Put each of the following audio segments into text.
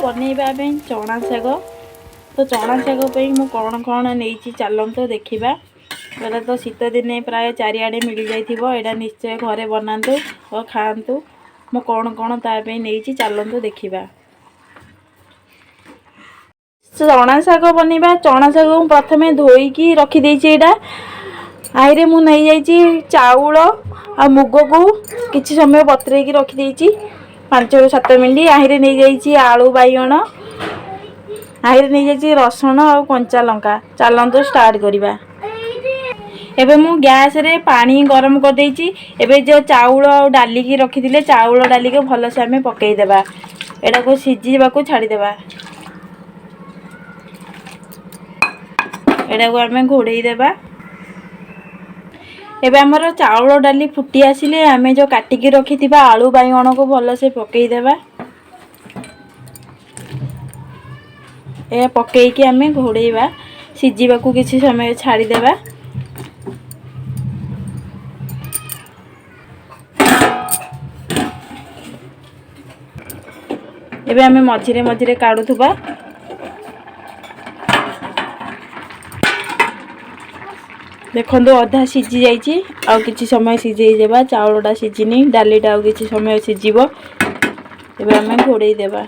बनेଇବା ପାଇଁ चना शाग। तो चना शाग पे मु कौन कौन नहीं चलते देखा। एटा तो शीत दिने प्राय चारिआडे मिल जाइथिबो। एटा निश्चय घरे बनातु और खातु। मु कौन कौन तापे नहीं चलते देखा। चना शाग बनवा चना शाग प्रथम धोईकी रखीदे। आईरे मु नहीं जाइए चाउल आ मुग को किछि समय बतरेकी रखीदे 5 ରୁ 7 मिनिट। आहिरे नहीं जाइए आलू बाइगण। आहिरे नहीं जाइए रसुण और कंचा लंका। चलतु स्टार्ट करवा। एबे मु गैस रे पानी गरम कर देइची। एबे जो चाउल और डाली की रखी चाउल डाली को भल से आमे पकई देबा। एटा को सिझीबा को छाड़ी देबा। एटा को आमे घोड़ेई देबा। एबे हमर चाउल डाली फुटी आसिले आमे जो काटिकी रखिथिबा आलू बाइगण को भल से पकई देबा। ए पकई के आमे घोड़ेइबा। सिझीबा को किछि समय छाड़ी देबा। एबे आमे मझिरे मझिरे काढुथुबा। देखो अधा सिझी जाइए आ किछि समय सिझेई देबा। चाउलटा सिझिनी डालीटा आ किछि समय सिझीबो। एबे आमे घोड़ेई देबा।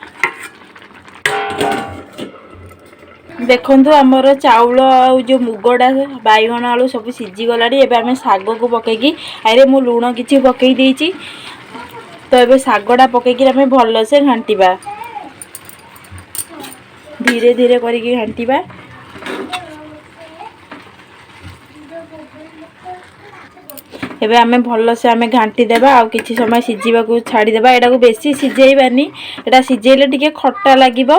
देखो आमर चाउल आ जो मुगडा बाइगण आलू सब सिझी गलानी। एबे आमे शाग को पकेकी आइरे मु लूण किछि पकेई देइची। तो एबे शागडा पकेकी आमे भल से घांटीबा। धीरे धीरे करिकी घांटीबा। एबे आमे भल से आमे घांटी देबा आ किछि समय सिझीबा को छाड़ी देबा। एटा को बेसी सिझेइबानी। एटा सिझेइले टिके खट्टा लागिबो।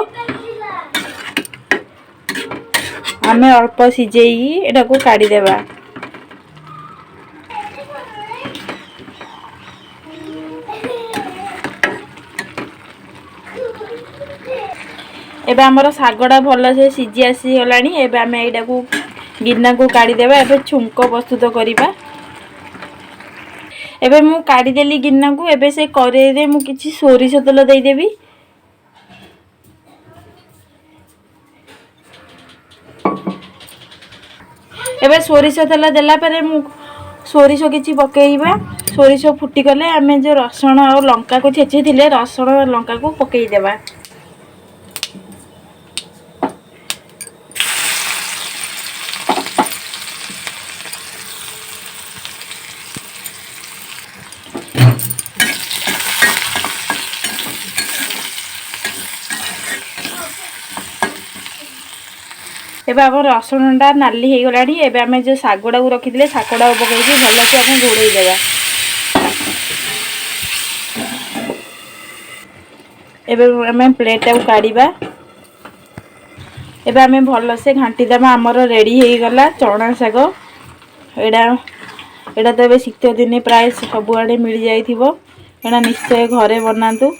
आमे अल्प सिझेई एटा को काढी देबा। एबे हमर सागडा भल से सिझी आसी गलानी। एबे आमे एटा को गिन्ना को काढी देबा। एबे छुंक प्रस्तुत करिबा। एबे मु काढी देली गिन्ना को। एबे से करेई रे मु किछि सोरिष तेल देई देबी। एबे सोरिष तेल देला परे मु सोरिष किछि पकेइबा। सोरिष फुटी गले आमे जो रसुण और लंका को छेची थिले रसुण और लंका को पकेई देबा। एबे हम रसुणटा नाली हो गलानी। एबे आमे जो शागडा को रखिथिले शागडा पकेइकी भल से आमे घोड़ेई देबा। एबे आमे प्लेट को काढीबा। एबे आमे भल से घांटी देबा। हमर रेडी हो गला चना शाग। एडा तो एबे शीत दिने प्राय सबुआडे मिल जाइथिबो। एडा निश्चय घरे बनातु।